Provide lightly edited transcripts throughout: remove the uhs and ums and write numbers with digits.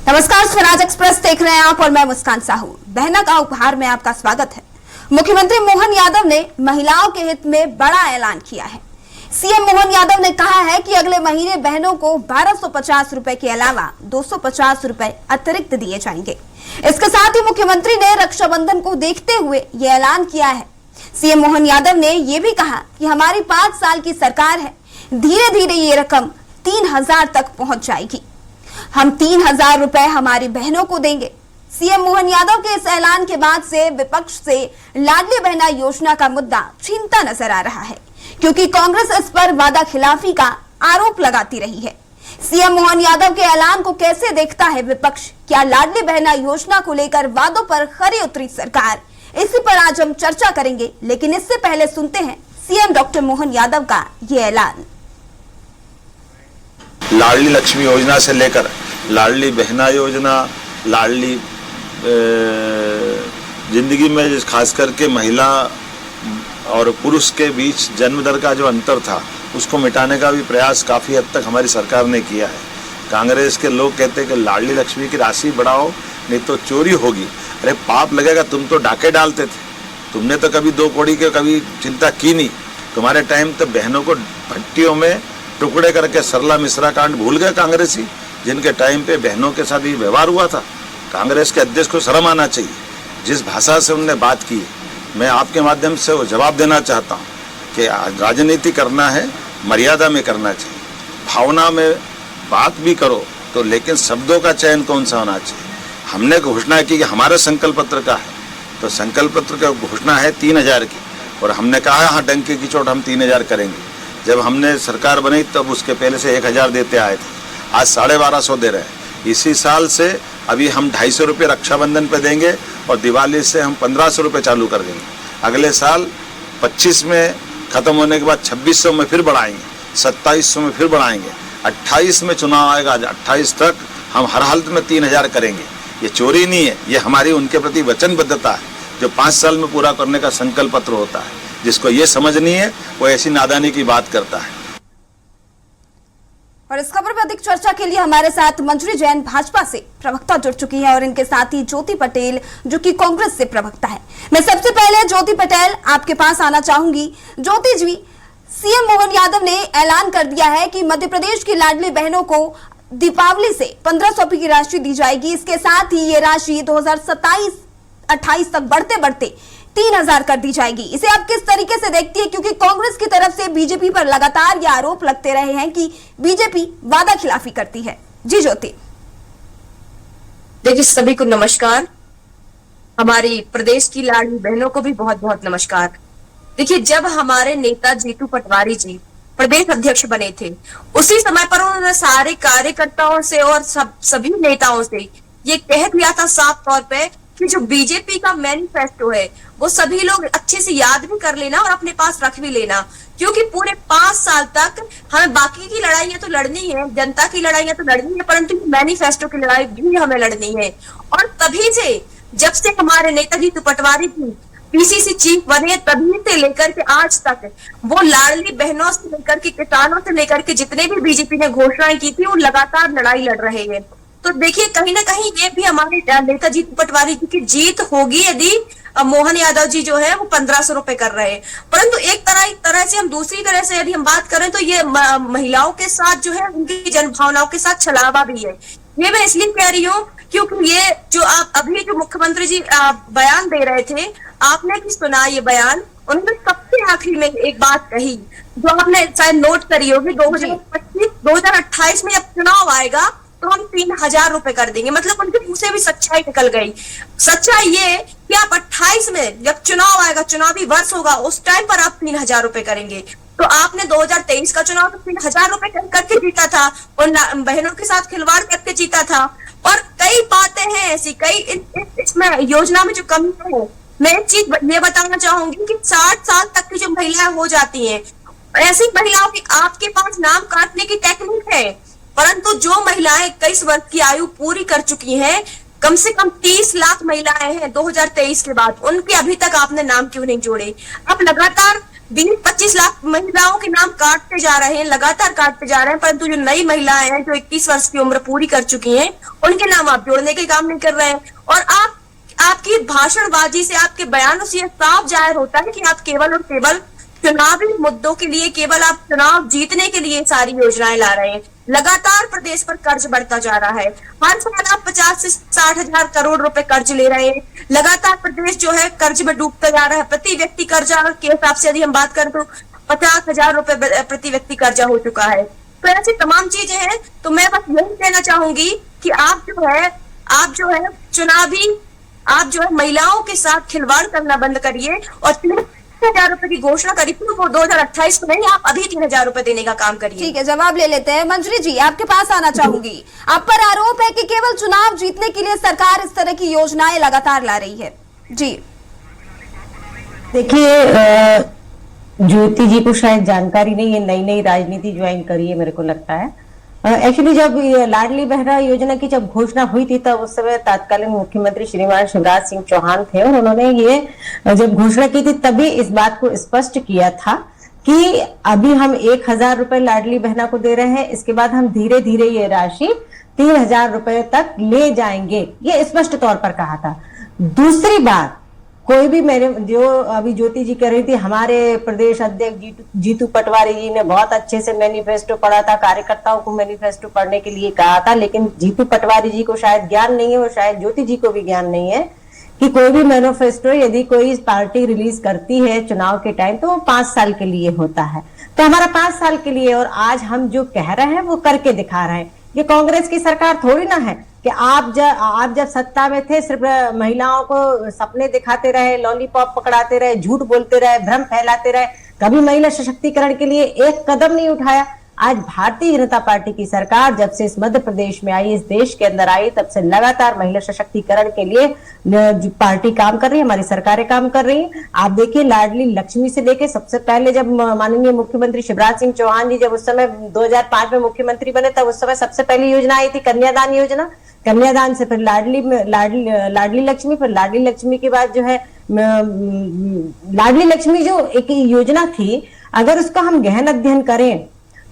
नमस्कार, स्वराज एक्सप्रेस देख रहे हैं आप और मैं मुस्कान साहू। बहना का उपहार में आपका स्वागत है। मुख्यमंत्री मोहन यादव ने महिलाओं के हित में बड़ा ऐलान किया है। सीएम मोहन यादव ने कहा है कि अगले महीने बहनों को 1250 रुपए के अलावा 250 रुपए अतिरिक्त दिए जाएंगे। इसके साथ ही मुख्यमंत्री ने रक्षाबंधन को देखते हुए ये ऐलान किया है। सीएम मोहन यादव ने यह भी कहा कि हमारी 5 साल की सरकार है, धीरे धीरे ये रकम 3000 तक पहुंच जाएगी। हम 3000 रुपए हमारी बहनों को देंगे। सीएम मोहन यादव के इस ऐलान के बाद से विपक्ष से लाडली बहना योजना का मुद्दा छीनता नजर आ रहा है, क्योंकि कांग्रेस इस पर वादा खिलाफी का आरोप लगाती रही है। सीएम मोहन यादव के ऐलान को कैसे देखता है विपक्ष? क्या लाडली बहना योजना को लेकर वादों पर खरी उतरी सरकार? इसी पर आज हम चर्चा करेंगे, लेकिन इससे पहले सुनते हैं सीएम डॉक्टर मोहन यादव का ये ऐलान। लाडली लक्ष्मी योजना से लेकर लाडली बहना योजना, लाडली जिंदगी में खास करके महिला और पुरुष के बीच जन्म दर का जो अंतर था उसको मिटाने का भी प्रयास काफ़ी हद तक हमारी सरकार ने किया है। कांग्रेस के लोग कहते हैं कि लाडली लक्ष्मी की राशि बढ़ाओ नहीं तो चोरी होगी। अरे पाप लगेगा, तुम तो डाके डालते थे, तुमने तो कभी 2 कौड़ी के कभी चिंता की नहीं। तुम्हारे टाइम तो बहनों को भट्टियों में टुकड़े करके सरला मिश्रा कांड भूल गए कांग्रेसी, जिनके टाइम पे बहनों के साथ ये व्यवहार हुआ था। कांग्रेस के अध्यक्ष को शर्म आना चाहिए। जिस भाषा से उन्होंने बात की, मैं आपके माध्यम से वो जवाब देना चाहता हूँ कि राजनीति करना है, मर्यादा में करना चाहिए। भावना में बात भी करो तो, लेकिन शब्दों का चयन कौन सा होना चाहिए। हमने घोषणा की कि हमारे संकल्प पत्र का है, तो संकल्प पत्र का घोषणा है 3000 की, और हमने कहा हाँ डंके की चोट हम 3000 करेंगे। जब हमने सरकार बनाई तब उसके पहले से 1000 देते आए थे, आज 1250 दे रहे हैं। इसी साल से अभी हम 250 रुपये रक्षाबंधन पे देंगे और दिवाली से हम 1500 रुपये चालू कर देंगे। अगले साल 25 में ख़त्म होने के बाद 2600 में फिर बढ़ाएंगे, 2700 में फिर बढ़ाएंगे, 28 में चुनाव आएगा, 28 तक हम हर हालत में 3000 करेंगे। ये चोरी नहीं है, ये हमारी उनके प्रति वचनबद्धता है जो 5 साल में पूरा करने का संकल्प पत्र होता है। जिसको ये समझ नहीं है वो ऐसी नादानी की बात करता है। और इस खबर पर अधिक चर्चा के लिए हमारे साथ मंजरी जैन भाजपा से प्रवक्ता जुड़ चुकी हैं और इनके साथ ही ज्योति पटेल जो कि कांग्रेस से प्रवक्ता है। मैं सबसे पहले ज्योति पटेल आपके पास आना चाहूंगी। ज्योति जी, सीएम मोहन यादव ने ऐलान कर दिया है कि मध्य प्रदेश की लाडली बहनों को दीपावली से 1500 रुपए की राशि दी जाएगी। इसके साथ ही ये राशि 2027-28 तक बढ़ते बढ़ते 3000 कर दी जाएगी। इसे आप किस तरीके से देखती है, क्योंकि कांग्रेस की तरफ से बीजेपी पर लगातार ये आरोप लगते रहे हैं कि बीजेपी वादा खिलाफी करती है। जी ज्योति। देखिए, सभी को नमस्कार। हमारी प्रदेश की लाडली बहनों को भी बहुत बहुत नमस्कार। देखिए, जब हमारे नेता जीतू पटवारी जी प्रदेश अध्यक्ष बने थे, उसी समय पर उन्होंने सारे कार्यकर्ताओं से और सभी नेताओं से ये कह दिया था साफ तौर पे कि जो बीजेपी का मैनिफेस्टो है वो सभी लोग अच्छे से याद भी कर लेना और अपने पास रख भी लेना, क्योंकि पूरे 5 साल तक हमें बाकी की लड़ाइयां तो लड़नी है, जनता की लड़ाइयां तो लड़नी है, परंतु मैनिफेस्टो की लड़ाई भी हमें लड़नी है। और तभी से, जब से हमारे नेताजी पटवारी जी पीसीसी चीफ बने, तभी से लेकर के आज तक वो लाडली बहनों से लेकर के किसानों से लेकर के जितने भी बीजेपी ने घोषणाएं की थी वो लगातार लड़ाई लड़ रहे हैं। तो देखिए, कहीं ना कहीं ये भी हमारे नेताजी पटवारी जी की जीत होगी यदि मोहन यादव जी जो है वो 1500 रुपए कर रहे हैं। परंतु एक तरह से हम दूसरी तरह से यदि हम बात करें तो ये महिलाओं के साथ जो है उनकी जन भावनाओं के साथ छलावा भी है। ये मैं इसलिए कह रही हूँ क्योंकि ये जो आप अभी जो मुख्यमंत्री जी बयान दे रहे थे, आपने भी सुना ये बयान। उन्होंने सबसे आखिरी में एक बात कही जो आपने शायद नोट करी होगी, 2028 में जब चुनाव आएगा तो हम 3000 रुपए कर देंगे। मतलब उनके मुंह से भी सच्चाई निकल गई। सच्चाई ये कि आप 28 में जब चुनाव आएगा, चुनावी वर्ष होगा, उस टाइम पर आप 3000 रुपए करेंगे। तो आपने 2023 का चुनाव तो 3000 रुपए करके जीता था और बहनों के साथ खिलवाड़ करके जीता था। और कई बातें हैं ऐसी, कई इसमें योजना में जो कमी है। मैं एक चीज ये बताना चाहूंगी कि 60 साल तक की जो महिलाएं हो जाती हैं, ऐसी महिलाओं की आपके पास नाम काटने की टेक्निक है, परंतु जो महिलाएं 21 वर्ष की आयु पूरी कर चुकी हैं, कम से कम 30 लाख महिलाएं हैं 2023 के बाद, उनके अभी तक आपने नाम क्यों नहीं जोड़े? अब लगातार 20-25 लाख महिलाओं के नाम काटते जा रहे हैं, लगातार काटते जा रहे हैं, परंतु जो नई महिलाएं हैं जो 21 वर्ष की उम्र पूरी कर चुकी हैं, उनके नाम आप जोड़ने के काम नहीं कर रहे हैं। और आपकी भाषणबाजी से, आपके बयानों से यह साफ जाहिर होता है कि आप केवल और केवल चुनावी मुद्दों के लिए, केवल आप चुनाव जीतने के लिए सारी योजनाएं ला रहे हैं। लगातार प्रदेश पर कर्ज बढ़ता जा रहा है। हर साल आप 50 से 60 हजार करोड़ रुपए कर्ज ले रहे हैं। लगातार प्रदेश जो है कर्ज में डूबता जा रहा है। प्रति व्यक्ति कर्जा के हिसाब से यदि हम बात करें तो 50,000 रुपए प्रति व्यक्ति कर्जा हो चुका है। तो ऐसी तमाम चीजें हैं। तो मैं बस यही कहना चाहूंगी कि आप जो है चुनावी, आप जो है महिलाओं के साथ खिलवाड़ करना बंद करिए और 3,000 रुपए की घोषणा करी थी, वो 2028 में नहीं, आप अभी 3,000 रुपए देने का काम करिए। ठीक है, जवाब ले लेते हैं। मंजरी जी, आपके पास आना चाहूंगी। आप पर आरोप है कि केवल चुनाव जीतने के लिए सरकार इस तरह की योजनाएं लगातार ला रही है। जी देखिए, ज्योति जी को शायद जानकारी नहीं है, नई नई राजनीति ज्वाइन करी है मेरे को लगता है। एक्चुअली जब ये लाडली बहना योजना की जब घोषणा हुई थी तब उस समय तत्कालीन मुख्यमंत्री श्रीमान शिवराज सिंह चौहान थे और उन्होंने ये जब घोषणा की थी तभी इस बात को स्पष्ट किया था कि अभी हम 1,000 रुपए लाडली बहना को दे रहे हैं, इसके बाद हम धीरे धीरे ये राशि 3,000 रुपए तक ले जाएंगे, ये स्पष्ट तौर पर कहा था। दूसरी बात, कोई भी मेरे जो अभी ज्योति जी कह रही थी, हमारे प्रदेश अध्यक्ष जीतू पटवारी जी ने बहुत अच्छे से मैनिफेस्टो पढ़ा था, कार्यकर्ताओं को मैनिफेस्टो पढ़ने के लिए कहा था, लेकिन जीतू पटवारी जी को शायद ज्ञान नहीं है और शायद ज्योति जी को भी ज्ञान नहीं है कि कोई भी मैनिफेस्टो यदि कोई पार्टी रिलीज करती है चुनाव के टाइम तो वो 5 साल के लिए होता है। तो हमारा 5 साल के लिए, और आज हम जो कह रहे हैं वो करके दिखा रहे हैं। ये कांग्रेस की सरकार थोड़ी ना है कि आप जब सत्ता में थे सिर्फ महिलाओं को सपने दिखाते रहे, लॉलीपॉप पकड़ाते रहे, झूठ बोलते रहे, भ्रम फैलाते रहे, कभी महिला सशक्तिकरण के लिए एक कदम नहीं उठाया। आज भारतीय जनता पार्टी की सरकार जब से इस मध्य प्रदेश में आई, इस देश के अंदर आई, तब से लगातार महिला सशक्तिकरण के लिए पार्टी काम कर रही है, हमारी सरकारें काम कर रही हैं। आप देखिए, लाडली लक्ष्मी से लेके सबसे पहले जब माननीय मुख्यमंत्री शिवराज सिंह चौहान जी जब उस समय 2005 में मुख्यमंत्री बने तब उस समय सबसे पहली योजना आई थी कन्यादान योजना। कन्यादान से फिर लाडली लक्ष्मी, फिर लाडली लक्ष्मी के बाद जो है लाडली लक्ष्मी जो एक योजना थी, अगर उसका हम गहन अध्ययन करें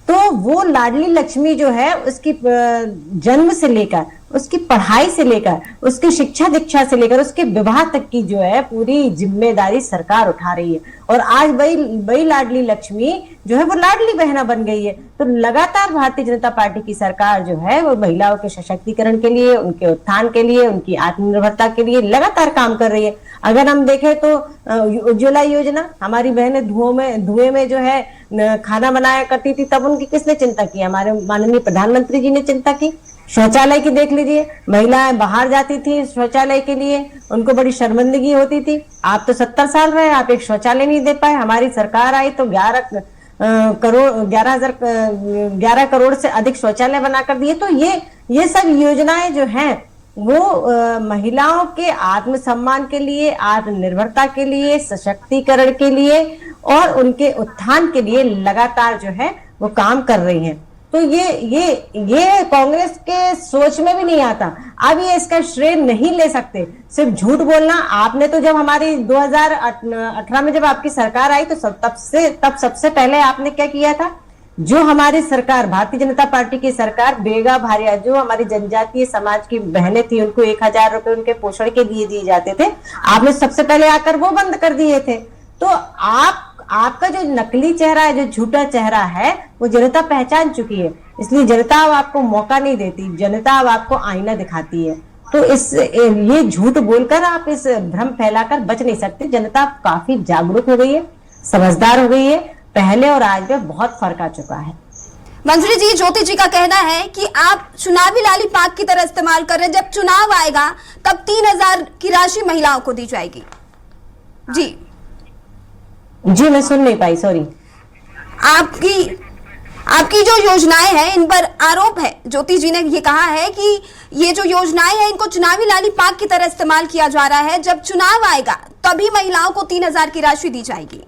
तो वो लाडली लक्ष्मी जो है उसकी जन्म से लेकर, उसकी पढ़ाई से लेकर, उसकी शिक्षा दीक्षा से लेकर उसके विवाह तक की जो है पूरी जिम्मेदारी सरकार उठा रही है। और आज वही लाडली लक्ष्मी जो है वो लाडली बहना बन गई है। तो लगातार भारतीय जनता पार्टी की सरकार जो है वो महिलाओं के सशक्तिकरण के लिए, उनके उत्थान के लिए, उनकी आत्मनिर्भरता के लिए लगातार काम कर रही है। अगर हम देखें तो उज्ज्वला योजना, हमारी बहनें धुएं में जो है खाना बनाया करती थी, तब उनकी किसने चिंता की? हमारे माननीय प्रधानमंत्री जी ने चिंता की। शौचालय की देख लीजिए, महिलाएं बाहर जाती थी शौचालय के लिए, उनको बड़ी शर्मिंदगी होती थी। आप तो 70 साल रहे, आप एक शौचालय नहीं दे पाए। हमारी सरकार आई तो 11 करोड़ से अधिक शौचालय बनाकर दिए। तो ये सब योजनाएं जो हैं वो महिलाओं के आत्मसम्मान के लिए, आत्मनिर्भरता के लिए, सशक्तिकरण के लिए और उनके उत्थान के लिए लगातार जो है वो काम कर रही हैं। तो ये कांग्रेस के सोच में भी नहीं आता। अब ये इसका श्रेय नहीं ले सकते, सिर्फ झूठ बोलना। आपने तो जब हमारी 2018 में जब आपकी सरकार आई तो तब सबसे पहले आपने क्या किया था? जो हमारी सरकार, भारतीय जनता पार्टी की सरकार, बेगा भारिया जो हमारी जनजातीय समाज की बहनें थी उनको 1,000 रुपए उनके पोषण के दिए जाते थे, आपने सबसे पहले आकर वो बंद कर दिए थे। तो आपका जो नकली चेहरा है, जो झूठा चेहरा है, वो जनता पहचान चुकी है। इसलिए जनता अब आपको मौका नहीं देती, जनता अब आपको आईना दिखाती है। तो ये झूठ बोलकर आप इस भ्रम फैलाकर बच नहीं सकते। जनता काफी जागरूक हो गई है, समझदार हो गई है, पहले और आज में बहुत फर्क आ चुका है। मंजरी जी, ज्योति जी का कहना है कि आप चुनावी लाली पाक की तरह इस्तेमाल कर रहे हैं। जब चुनाव आएगा तब 3,000 की राशि महिलाओं को दी जाएगी। जी मैं सुन नहीं पाई, सॉरी। आपकी जो योजनाएं हैं इन पर आरोप है, ज्योति जी ने ये कहा है कि ये जो योजनाएं हैं इनको चुनावी लाली पाक की तरह इस्तेमाल किया जा रहा है। जब चुनाव आएगा तभी महिलाओं को 3,000 की राशि दी जाएगी।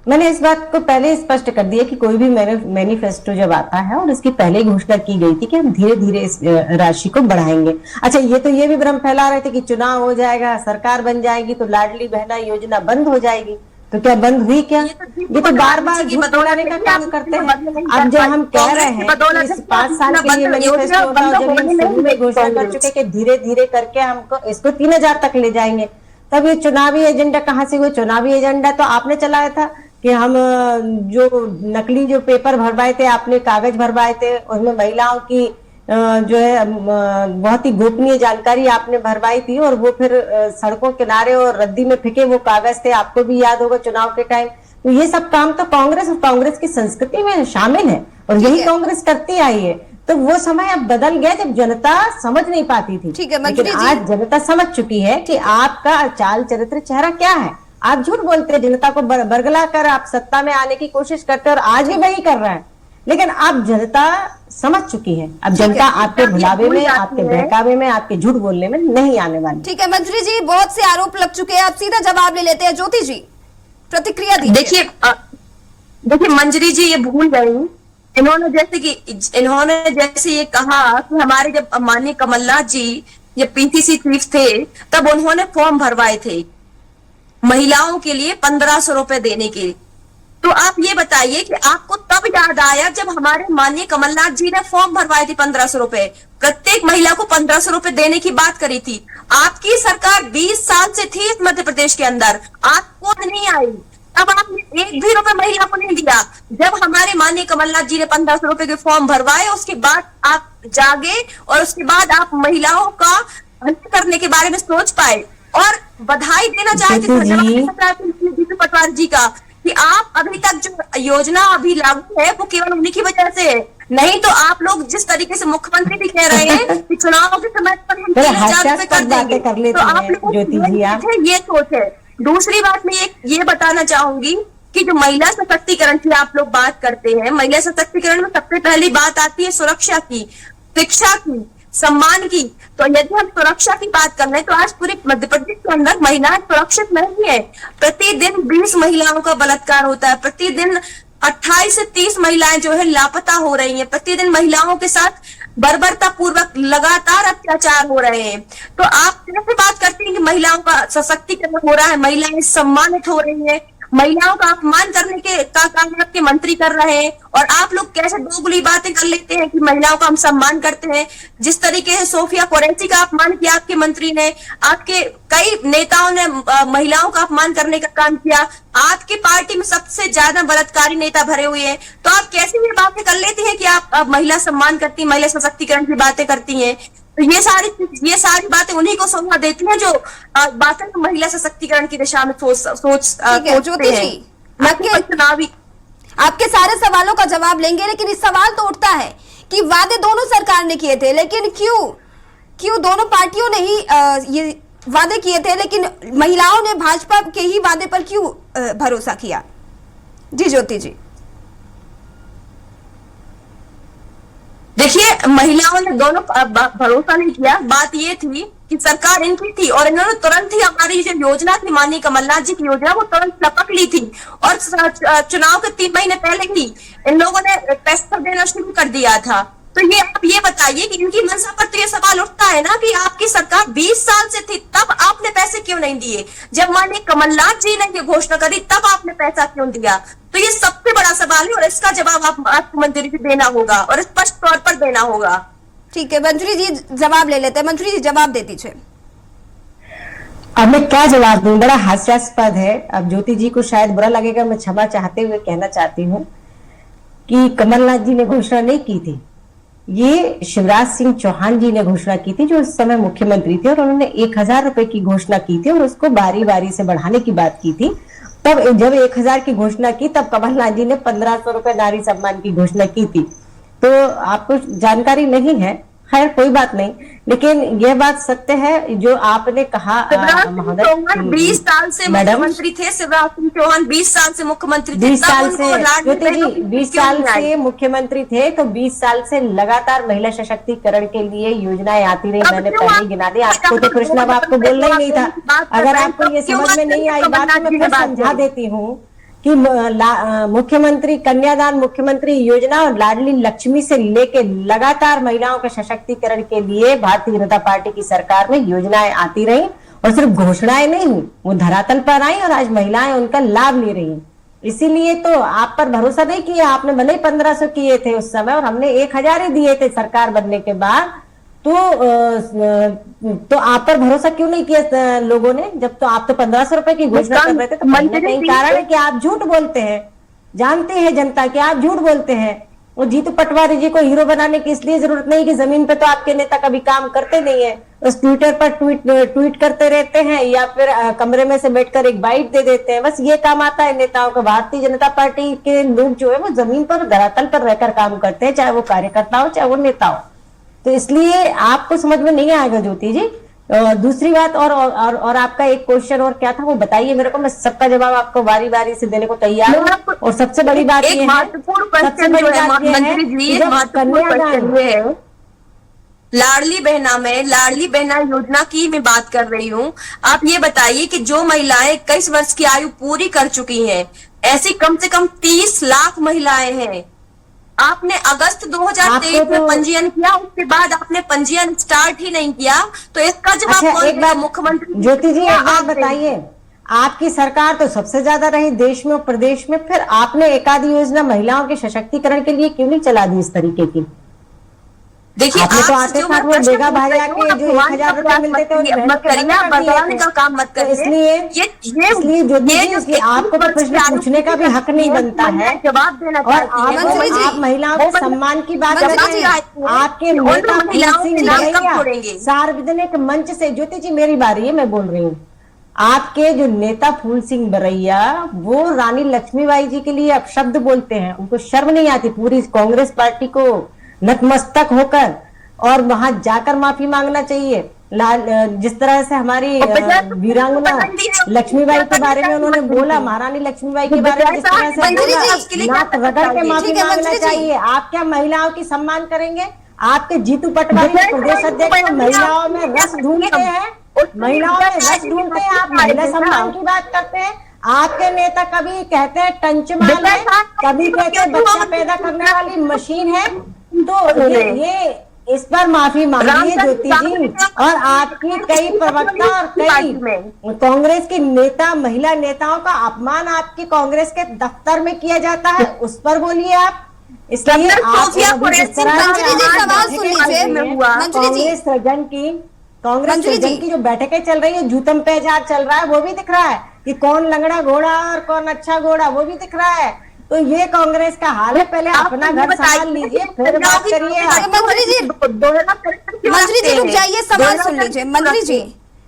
मैंने इस बात को पहले स्पष्ट कर दिया कि कोई भी मैनिफेस्टो जब आता है और इसकी पहले घोषणा की गई थी कि हम धीरे धीरे इस राशि को बढ़ाएंगे। अच्छा, ये भी भ्रम फैला रहे थे कि चुनाव हो जाएगा, सरकार बन जाएगी तो लाडली बहना योजना बंद हो जाएगी। तो क्या बंद हुई क्या? ये तो बार बार की झूठ बदौलत बोलाने का है कि काम आप करते बदल नहीं हैं। कर अब जब पाए। हम कह रहे कांग्रेस की हैं बदौलत कि इस है 5 साल के लिए मैनिफेस्टो होगा और जब ये शुरू में घोषणा कर चुके कि धीरे धीरे करके हमको इसको 3000 तक ले जाएंगे, तब ये चुनावी एजेंडा कहाँ से हुआ? चुनावी एजेंडा तो आपने चलाया था कि हम जो नकली जो पेपर भरवाए थे, आपने कागज भरवाए थे, उसमें महिलाओं की जो है बहुत ही गोपनीय जानकारी आपने भरवाई थी और वो फिर सड़कों किनारे और रद्दी में फेंके वो कागज थे, आपको भी याद होगा चुनाव के टाइम। तो ये सब काम तो कांग्रेस और कांग्रेस की संस्कृति में शामिल है और यही कांग्रेस करती आई है। तो वो समय अब बदल गया जब जनता समझ नहीं पाती थी, ठीक है लेकिन मंत्री जी। आज जनता समझ चुकी है कि आपका चाल चरित्र चेहरा क्या है। आप झूठ बोलते हैं, जनता को बरगला कर आप सत्ता में आने की कोशिश करते हैं और आज भी वही कर रहे हैं, लेकिन अब जनता समझ चुकी है। अब जनता आपके भुलावे में, आपके बहकावे में, आपके झूठ बोलने में नहीं आने वाली। ठीक है मंत्री जी, बहुत से आरोप लग चुके हैं, आप सीधा जवाब ले लेते हैं। ज्योति जी प्रतिक्रिया दीजिए। देखिए मंजरी जी ये भूल गई, इन्होंने जैसे ये कहा कि हमारे जब माननीय कमलनाथ जी ये पीसीसी चीफ थे तब उन्होंने फॉर्म भरवाए थे महिलाओं के लिए 1500 रुपए देने के। तो आप ये बताइए कि आपको तब याद आया जब हमारे माननीय कमलनाथ जी ने फॉर्म भरवाए थे 1500 रुपए, प्रत्येक महिला को 1500 रुपए देने की बात करी थी। आपकी सरकार 20 साल से थी इस मध्य प्रदेश के अंदर, आपको नहीं आई, तब आपने एक भी रुपए महिला को नहीं दिया। जब हमारे माननीय कमलनाथ जी ने 1500 रुपए के फॉर्म भरवाए उसके बाद आप जागे और उसके बाद आप महिलाओं का अंत करने के बारे में सोच पाए। और बधाई देना चाहते थे पटवारी जी का कि आप अभी तक जो योजना अभी लागू है वो केवल उन्हीं की वजह से है, नहीं तो आप लोग जिस तरीके से मुख्यमंत्री भी कह रहे हैं कि चुनाव के समय पर हम 3000 रुपए कर देंगे, तो आप लोग ये सोच है। दूसरी बात मैं ये बताना चाहूंगी कि जो महिला सशक्तिकरण की आप लोग बात करते हैं, महिला सशक्तिकरण में सबसे पहली बात आती है सुरक्षा की, शिक्षा की, सम्मान की। तो यदि हम सुरक्षा की बात कर रहे हैं तो आज पूरे मध्य प्रदेश के अंदर महिलाएं सुरक्षित नहीं है। प्रतिदिन 20 महिलाओं का बलात्कार होता है, प्रतिदिन 28 से 30 महिलाएं जो है लापता हो रही हैं, प्रतिदिन महिलाओं के साथ बर्बरता पूर्वक लगातार अत्याचार हो रहे हैं। तो आप कैसे बात करते हैं कि महिलाओं का सशक्तिकरण हो रहा है, महिलाएं सम्मानित हो रही हैं? महिलाओं का अपमान करने का काम आपके मंत्री कर रहे हैं और आप लोग कैसे दोगुली बातें कर लेते हैं कि महिलाओं का हम सम्मान करते हैं। जिस तरीके से सोफिया कुरैशी का अपमान किया आपके मंत्री ने, आपके कई नेताओं ने महिलाओं का अपमान करने का काम किया। आपकी पार्टी में सबसे ज्यादा बलात्कारी नेता भरे हुए हैं, तो आप कैसे ये बातें कर लेती हैं कि आप महिला सम्मान करती हैं, महिला सशक्तिकरण की बातें करती हैं? तो ये सारी बातें उन्हीं को शोभा देती हैं जो बातें महिला सशक्तिकरण की दिशा में ज्योति जी आपके सारे सवालों का जवाब लेंगे, लेकिन इस सवाल तो उठता है कि वादे दोनों सरकार ने किए थे, लेकिन क्यों दोनों पार्टियों ने ही ये वादे किए थे, लेकिन महिलाओं ने भाजपा के ही वादे पर क्यों भरोसा किया? जी ज्योति जी। देखिए महिलाओं ने दोनों भरोसा नहीं किया। बात ये थी कि सरकार इनकी थी और इन्होंने तुरंत ही हमारी जो योजना थी माननीय कमलनाथ जी की योजना वो तुरंत लपक ली थी और चुनाव के 3 महीने पहले ही इन लोगों ने पैसा देना शुरू कर दिया था। तो ये आप ये बताइए कि इनकी मंशा पर तो ये सवाल उठता है ना कि आपकी सरकार 20 साल से थी तब आपने पैसे क्यों नहीं दिए? जब माननीय कमलनाथ जी ने ये घोषणा करी तब आपने पैसा क्यों दिया? तो ये सबसे बड़ा सवाल है और इसका जवाब आपको मंत्री जी देना होगा और स्पष्ट तौर पर देना होगा। ठीक है मंत्री जी जवाब ले लेते हैं। मंत्री जी जवाब दे दीजिए। अब मैं क्या जवाब दूं, बड़ा हास्यास्पद है। अब ज्योति जी को शायद बुरा लगेगा, मैं क्षमा चाहते हुए कहना चाहती हूँ कि कमलनाथ जी ने घोषणा नहीं की थी, ये शिवराज सिंह चौहान जी ने घोषणा की थी जो उस समय मुख्यमंत्री थे और उन्होंने 1000 रुपए की घोषणा की थी और उसको बारी बारी से बढ़ाने की बात की थी। तब जब 1000 की घोषणा की तब कमलनाथ जी ने 1500 रुपए नारी सम्मान की घोषणा की थी। तो आपको जानकारी नहीं है, खैर कोई बात नहीं, लेकिन यह बात सत्य है जो आपने कहा। चौहान 20 साल से मुख्यमंत्री थे, शिवराज सिंह चौहान 20 साल से मुख्यमंत्री थे, 20 साल से 20 साल से मुख्यमंत्री थे, तो 20 साल से लगातार महिला सशक्तिकरण के लिए योजनाएं आती रही। मैंने पहले गिना दी, आपको तो कृष्णा आपको बोलना ही नहीं था। अगर आपको ये समझ में नहीं आई बात तो मैं फिर समझा देती हूँ कि मुख्यमंत्री कन्यादान मुख्यमंत्री योजना और लाडली लक्ष्मी से लेके लगातार महिलाओं के सशक्तिकरण के लिए भारतीय जनता पार्टी की सरकार में योजनाएं आती रही और सिर्फ घोषणाएं नहीं हुई, वो धरातल पर आई और आज महिलाएं उनका लाभ ले रही हैं। इसीलिए तो आप पर भरोसा नहीं किया, आपने भले ही 1500 किए थे उस समय और हमने 1000 ही दिए थे सरकार बनने के बाद, तो आप पर भरोसा क्यों नहीं किया लोगों ने, जब तो आप तो 1500 रुपए की घोषणा कर रहे थे। तो कहीं ना कहीं कारण है कि आप झूठ बोलते हैं, जानते हैं जनता कि आप झूठ बोलते हैं। और जीतू पटवारी जी को हीरो बनाने की इसलिए जरूरत नहीं कि जमीन पे तो आपके नेता कभी काम करते नहीं है, बस ट्विटर पर ट्वीट करते रहते हैं या फिर कमरे में से बैठकर एक बाइट दे देते हैं, बस ये काम आता है नेताओं को। भारतीय जनता पार्टी के लोग जो है वो जमीन पर धरातल पर रहकर काम करते हैं, चाहे वो कार्यकर्ता हो चाहे वो नेता हो। तो इसलिए आपको समझ में नहीं आएगा ज्योति जी। दूसरी बात और आपका एक क्वेश्चन और क्या था वो बताइए मेरे को, मैं सबका जवाब आपको बारी बारी से देने को तैयार हूँ। और सबसे बड़ी बात ये है, सबसे बड़ी बात ये है कि जब कन्यादान है लाडली बहना में, लाडली बहना योजना की मैं बात कर रही हूँ। आप ये बताइए कि जो महिलाएं 21 वर्ष की आयु पूरी कर चुकी हैं, ऐसी कम से कम 30 लाख महिलाएं हैं। आपने अगस्त 2023 में पंजीयन किया, उसके बाद आपने पंजीयन स्टार्ट ही नहीं किया, तो इसका जवाब कौन देगा? मुख्यमंत्री ज्योति जी एक बात बताइए, आपकी सरकार तो सबसे ज्यादा रही देश में और प्रदेश में, फिर आपने एक आधी योजना महिलाओं के सशक्तिकरण के लिए क्यों नहीं चला दी इस तरीके की? देखिए आपने तो आते साथ वो बेगा भाइया के जो 1000 रुपए मिलते थे बताने का काम मत करिए। इसलिए आपको तो प्रश्न पूछने का भी हक नहीं बनता है। जवाब देना और आप महिलाओं के सम्मान की बात कर रहे हैं, आपके नेता सार्वजनिक मंच से, ज्योति जी मेरी बारी है, मैं बोल रही हूँ, आपके जो नेता फूल सिंह बरैया वो रानी लक्ष्मीबाई जी के लिए अपशब्द बोलते हैं, उनको शर्म नहीं आती पूरी कांग्रेस पार्टी को नतमस्तक होकर और वहां जाकर माफी मांगना चाहिए। जिस तरह से हमारी वीरांगना लक्ष्मीबाई के बारे में उन्होंने बोला, महारानी लक्ष्मीबाई के बारे में जिस तरह से बोला, नाक रगड़ के माफी मांगना चाहिए। आप क्या महिलाओं की सम्मान करेंगे? आपके जीतू पटवारी प्रदेश अध्यक्ष महिलाओं में रस ढूंढते हैं, महिलाओं में रस ढूंढते हैं, आप महिला सम्मान की बात करते हैं। आपके नेता कभी कहते हैं टंचमाल है, कभी कहते हैं बच्चा पैदा करने वाली मशीन है। तो ये इस पर माफी मांगिए ज्योति जी। और आपकी कई प्रवक्ता और कई कांग्रेस के नेता, महिला नेताओं का अपमान आपकी कांग्रेस के दफ्तर में किया जाता है, उस पर बोलिए आप। इसलिए कांग्रेस सृजन की जो बैठकें चल रही है, जूतम पे हजार चल रहा है, वो भी दिख रहा है कि कौन लंगड़ा घोड़ा और कौन अच्छा घोड़ा, वो भी दिख रहा है। तो ये कांग्रेस का हाल है, पहले अपना घर संभाल लीजिए फिर बात करिए। मंत्री जी रुक जाइए, सवाल सुन लीजिए मंत्री जी।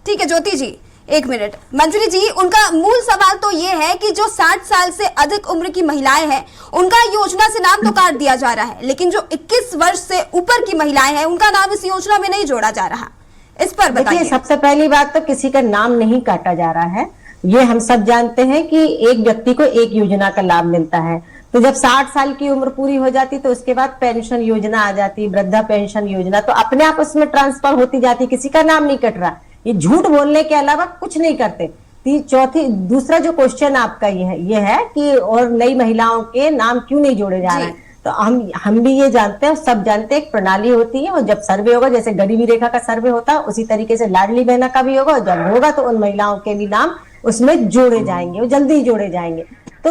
ठीक है ज्योति जी एक मिनट। मंजूरी जी उनका मूल सवाल तो ये है कि जो 60 साल से अधिक उम्र की महिलाएं हैं उनका योजना से नाम तो काट दिया जा रहा है, लेकिन जो 21 वर्ष से ऊपर की महिलाएं हैं उनका नाम इस योजना में नहीं जोड़ा जा रहा। इस पर बताइए। सबसे पहली बात तो किसी का नाम नहीं काटा जा रहा है, ये हम सब जानते हैं कि एक व्यक्ति को एक योजना का लाभ मिलता है। तो जब 60 साल की उम्र पूरी हो जाती तो उसके बाद पेंशन योजना आ जाती, वृद्धा पेंशन योजना, तो अपने आप उसमें ट्रांसफर होती जाती, किसी का नाम नहीं कट रहा। ये झूठ बोलने के अलावा कुछ नहीं करते। दूसरा जो क्वेश्चन आपका ये है कि और नई महिलाओं के नाम क्यों नहीं जोड़े जा रहे हैं, तो हम भी ये जानते हैं, सब जानते हैं, एक प्रणाली होती है और जब सर्वे होगा, जैसे गरीबी रेखा का सर्वे होता है उसी तरीके से लाडली बहना का भी होगा, और जब होगा तो उन महिलाओं के भी नाम उसमें जोड़े जाएंगे, वो जल्दी ही जोड़े जाएंगे। तो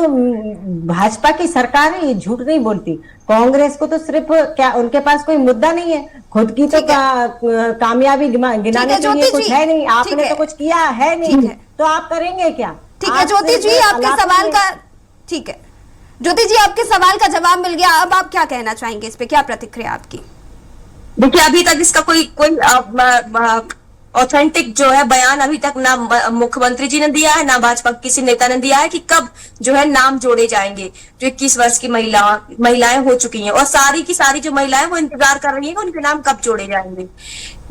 भाजपा की सरकार ये झूठ नहीं बोलती। कांग्रेस को तो सिर्फ क्या उनके पास कोई मुद्दा नहीं है, खुद की तो कामयाबी गिनाने के लिए कुछ है नहीं, आपने तो कुछ किया है नहीं, तो आप करेंगे क्या? ठीक है ज्योति जी आपके सवाल का, ठीक है ज्योति जी आपके सवाल का जवाब मिल गया। अब आप क्या कहना चाहेंगे इस पे, क्या प्रतिक्रिया आपकी? देखिए अभी तक इसका कोई ऑथेंटिक जो है बयान अभी तक ना मुख्यमंत्री जी ने दिया है, ना भाजपा किसी नेता ने दिया है कि कब जो है नाम जोड़े जाएंगे जो 21 वर्ष की महिलाएं हो चुकी हैं, और सारी की सारी जो महिलाएं वो इंतजार कर रही हैं कि उनके नाम कब जोड़े जाएंगे।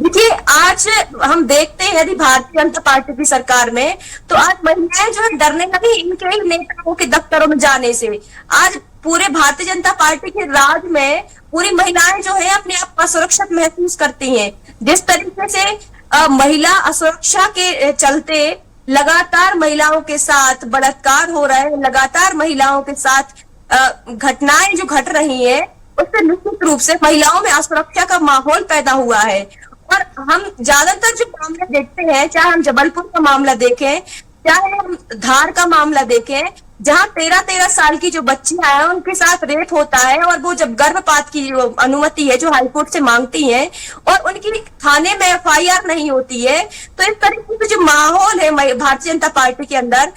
देखिए आज हम देखते हैं यदि भारतीय जनता पार्टी की सरकार में, तो आज महिलाएं जो है डरने लगी इनके ही नेताओं के दफ्तरों में जाने से। आज पूरे भारतीय जनता पार्टी के राज में पूरी महिलाएं जो है अपने आप को असुरक्षित महसूस करती हैं। जिस तरीके से महिला असुरक्षा के चलते लगातार महिलाओं के साथ बलात्कार हो रहे हैं, लगातार महिलाओं के साथ घटनाएं जो घट रही हैं, उससे निश्चित रूप से महिलाओं में असुरक्षा का माहौल पैदा हुआ है। और हम ज्यादातर जो मामले देखते हैं, चाहे हम जबलपुर का मामला देखें, चाहे हम धार का मामला देखें, जहां 13-13 साल की जो बच्चियां हैं उनके साथ रेप होता है, और वो जब गर्भपात की अनुमति है जो हाईकोर्ट से मांगती हैं और उनकी थाने में FIR नहीं होती है, तो इस तरीके से जो माहौल है भारतीय जनता पार्टी के अंदर,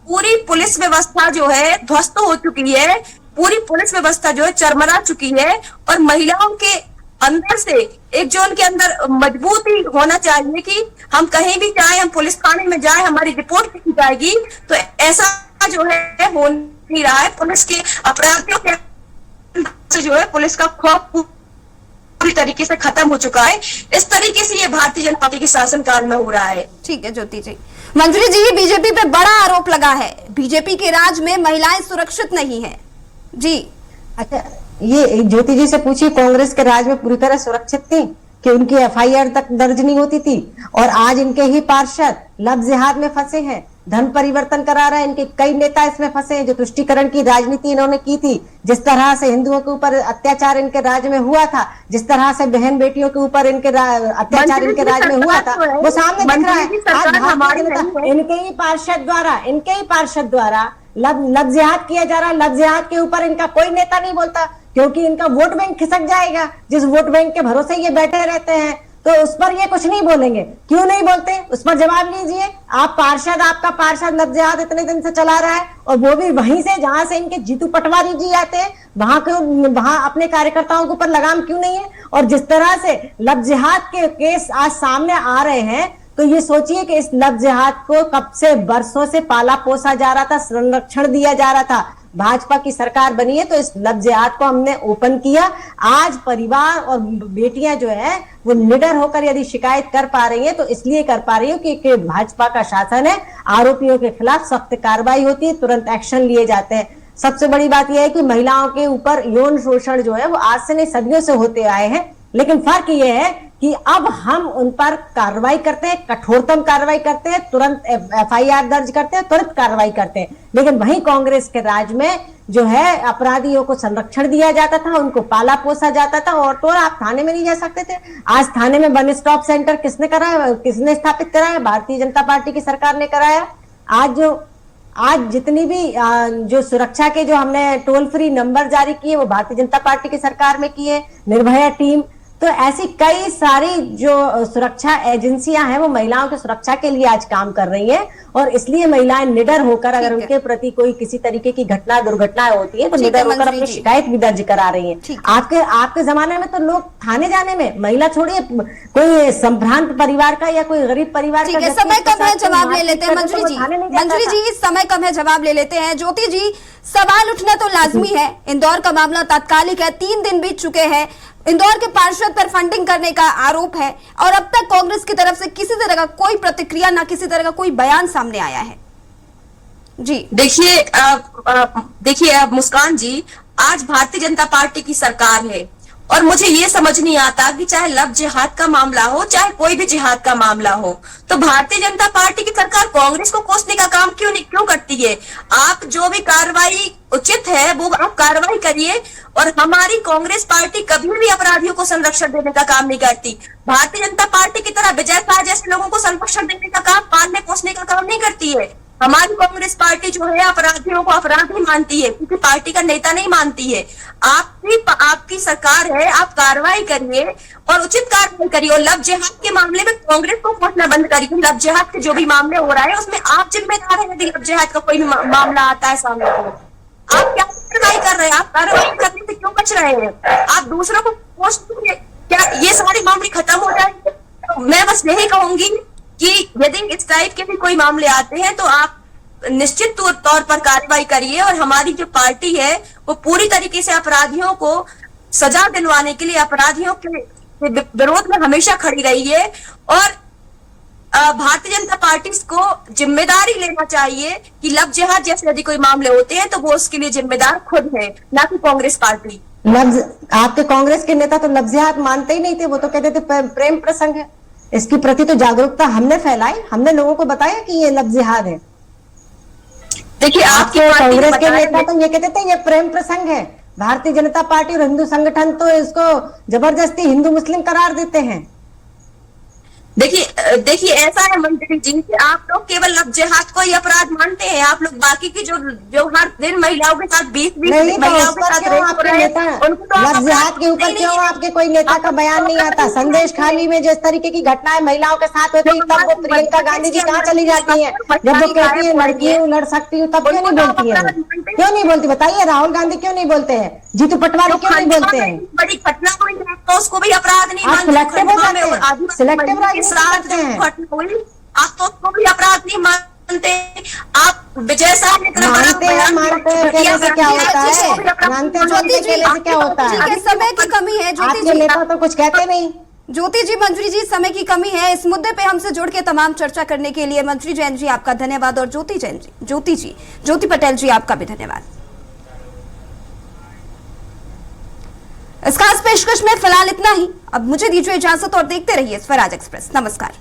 पूरी पुलिस व्यवस्था जो है ध्वस्त हो चुकी है, पूरी पुलिस व्यवस्था जो है चरमरा चुकी है, और महिलाओं के अंदर से एक जो उनके अंदर मजबूती होना चाहिए कि हम कहीं भी जाए, हम पुलिस थाने में जाए, हमारी रिपोर्ट की जाएगी, तो ऐसा जो है हो नहीं रहा है। पुलिस के अपराधियों के जो है पुलिस का खौफ पूरी तरीके से खत्म हो चुका है। इस तरीके से ये भारतीय जनता पार्टी के शासनकाल में हो रहा है। ठीक है ज्योति जी। मंत्री जी, बीजेपी पे बड़ा आरोप लगा है, बीजेपी के राज में महिलाएं सुरक्षित नहीं है जी। अच्छा, ये ज्योति जी से पूछिए, कांग्रेस के राज में पूरी तरह सुरक्षित थी कि उनकी FIR तक दर्ज नहीं होती थी, और आज इनके ही पार्षद लव जिहाद में फंसे हैं, धर्म परिवर्तन करा रहे हैं, इनके कई नेता इसमें फंसे हैं। जो तुष्टीकरण की राजनीति इन्होंने की थी, जिस तरह से हिंदुओं के ऊपर अत्याचार इनके राज में हुआ था, जिस तरह से बहन बेटियों के ऊपर इनके अत्याचार इनके राज में हुआ था, वो सामने दिख रहा है। आज इनके ही पार्षद द्वारा लव जिहाद किया जा रहा है। लव जिहाद के ऊपर इनका कोई नेता नहीं बोलता, क्योंकि इनका वोट बैंक खिसक जाएगा। जिस वोट बैंक के भरोसे ये बैठे रहते हैं, तो उस पर ये कुछ नहीं बोलेंगे। क्यों नहीं बोलते, उस पर जवाब लीजिए। आपका पार्षद लव जिहाद इतने दिन से चला रहा है, और वो भी वहीं से जहां से इनके जीतू पटवारी जी आते हैं, वहां अपने कार्यकर्ताओं के ऊपर लगाम क्यों नहीं है? और जिस तरह से लव जिहाद के केस आज सामने आ रहे हैं, तो ये सोचिए कि इस लव जिहाद को कब से बरसों से पाला पोसा जा रहा था, संरक्षण दिया जा रहा था। भाजपा की सरकार बनी है तो इस लव जिहाद को हमने ओपन किया। आज परिवार और बेटियां जो है वो निडर होकर यदि शिकायत कर पा रही है, तो इसलिए कर पा रही है कि भाजपा का शासन है, आरोपियों के खिलाफ सख्त कार्रवाई होती है, तुरंत एक्शन लिए जाते हैं। सबसे बड़ी बात यह है कि महिलाओं के ऊपर यौन शोषण जो है वो आज से नहीं सदियों से होते आए हैं, लेकिन फर्क ये है कि अब हम उन पर कार्रवाई करते हैं, कठोरतम कार्रवाई करते हैं, तुरंत FIR दर्ज करते हैं, तुरंत कार्रवाई करते हैं। लेकिन वहीं कांग्रेस के राज में जो है अपराधियों को संरक्षण दिया जाता था, उनको पाला पोसा जाता था, और तो आप थाने में नहीं जा सकते थे। आज थाने में वन स्टॉप सेंटर किसने कराया, किसने स्थापित कराया? भारतीय जनता पार्टी की सरकार ने कराया। आज जितनी भी जो सुरक्षा के जो हमने टोल फ्री नंबर जारी किए, वो भारतीय जनता पार्टी की सरकार में किए, निर्भया टीम। तो ऐसी कई सारी जो सुरक्षा एजेंसियां हैं वो महिलाओं की सुरक्षा के लिए आज काम कर रही हैं, और इसलिए महिलाएं निडर होकर अगर उनके प्रति कोई किसी तरीके की दुर्घटनाएं होती है तो निडर होकर अपनी शिकायत भी दर्ज करा रही हैं। आपके जमाने में तो लोग थाने जाने में, महिला छोड़िए, कोई संभ्रांत परिवार का या कोई गरीब परिवार का, समय कम है, जवाब ले लेते हैं मंत्री जी, समय कम है, जवाब ले लेते हैं। ज्योति जी, सवाल उठना तो लाजमी है, इंदौर का मामला तात्कालिक है, 3 दिन बीत चुके हैं, इंदौर के पार्षद पर फंडिंग करने का आरोप है, और अब तक कांग्रेस की तरफ से किसी तरह का कोई प्रतिक्रिया, ना किसी तरह का कोई बयान सामने आया है जी। देखिए मुस्कान जी, आज भारतीय जनता पार्टी की सरकार है, और मुझे ये समझ नहीं आता कि चाहे लव जिहाद का मामला हो, चाहे कोई भी जिहाद का मामला हो, तो भारतीय जनता पार्टी की सरकार कांग्रेस को कोसने का काम क्यों करती है? आप जो भी कार्रवाई उचित है वो आप कार्रवाई करिए, और हमारी कांग्रेस पार्टी कभी भी अपराधियों को संरक्षण देने का काम नहीं करती। भारतीय जनता पार्टी की तरह विजय शाह जैसे लोगों को संरक्षण देने का काम, पालने पोसने का काम नहीं करती है। हमारी कांग्रेस पार्टी जो है अपराधियों को अपराधी मानती है, क्योंकि पार्टी का नेता नहीं मानती है। आपकी सरकार है, आप कार्रवाई करिए और उचित कार्रवाई करिए, और लव जिहाद के मामले में कांग्रेस को कोसना बंद करिए। लव जिहाद के जो भी मामले हो रहा है उसमें आप जिम्मेदार है। यदि लव जिहाद का कोई मामला आता है सामने, तो आप क्या कार्रवाई कर रहे हैं? आप कार्रवाई करने से क्यों बच रहे हैं? आप दूसरों को क्या ये सारे मामले खत्म हो जाएंगे? तो मैं बस यही कहूंगी कि यदि इस टाइप के भी कोई मामले आते हैं तो आप निश्चित तौर पर कार्रवाई करिए, और हमारी जो पार्टी है वो पूरी तरीके से अपराधियों को सजा दिलवाने के लिए अपराधियों के विरोध में हमेशा खड़ी रही है। और भारतीय जनता पार्टी को जिम्मेदारी लेना चाहिए कि लव जिहाद जैसे यदि कोई मामले होते हैं तो वो उसके लिए जिम्मेदार खुद है, ना कि कांग्रेस पार्टी। आपके कांग्रेस के नेता तो लव जिहाद मानते ही नहीं थे, वो तो कहते थे प्रेम प्रसंग है। इसके प्रति तो जागरूकता हमने फैलाई, हमने लोगों को बताया कि ये लव जिहाद है। देखिए, आपके कांग्रेस के नेता तो ये कहते थे ये प्रेम प्रसंग है। भारतीय जनता पार्टी और हिंदू संगठन तो इसको जबरदस्ती हिंदू मुस्लिम करार देते हैं। देखिए ऐसा है मंत्री जी कि आप लोग केवल लव जिहाद को ही अपराध मानते हैं। आप लोग बाकी की जो हर दिन महिलाओं के साथ 20 नहीं तो महिलाओं उस के पर साथ क्यों रेप हो आपके रहे नेता हैं, उनको तो आप लव जिहाद के ऊपर अपराध क्यों नहीं आपके कोई नेता का बयान नहीं आता? संदेश खाली में जिस तरीके की घटनाएं महिलाओं के साथ होती है, तब वो प्रियंका गांधी जी कहाँ चली जाती हैं? जब वो कहती है लड़की हूँ, लड़ सकती हूँ, तब क्यों नहीं बोलती है? क्यों नहीं बोलती? बताइए, राहुल गांधी क्यों नहीं बोलते हैं? जीतू पटवारी क्यों नहीं बोलते हैं? बड़ी घटना हुई है तो उसको भी अपराध नहीं आप मानते। सिलेक्टिव हो खंडवा में जाते हैं, आदिवासी सिलेक्टिव महिला के राजनीति साथ करते जो हैं। घटना हुई, आप तो उसको भी अपराध नहीं मानते। आप विजय शाह ने इतना बड़ा मानते हैं, बयान मानते हैं, दिया, कहने से क्या दिया, होता जिसको भी है? अपराध मानते नहीं मानते ज्योति जी, कहने से क्या होता जी है? के समय की कमी है ज्योति आपके जी। नेता तो कुछ कहते नहीं। ज्योति जी, मंत्री जी, समय की कमी है। इस मुद्दे पे हमसे जुड़ के तमाम चर्चा करने के लिए मंत्री जैन जी आपका धन्यवाद, और ज्योति पटेल जी आपका भी धन्यवाद। इस खास पेशकश में फिलहाल इतना ही। अब मुझे दीजिए इजाजत और देखते रहिए स्वराज एक्सप्रेस। नमस्कार।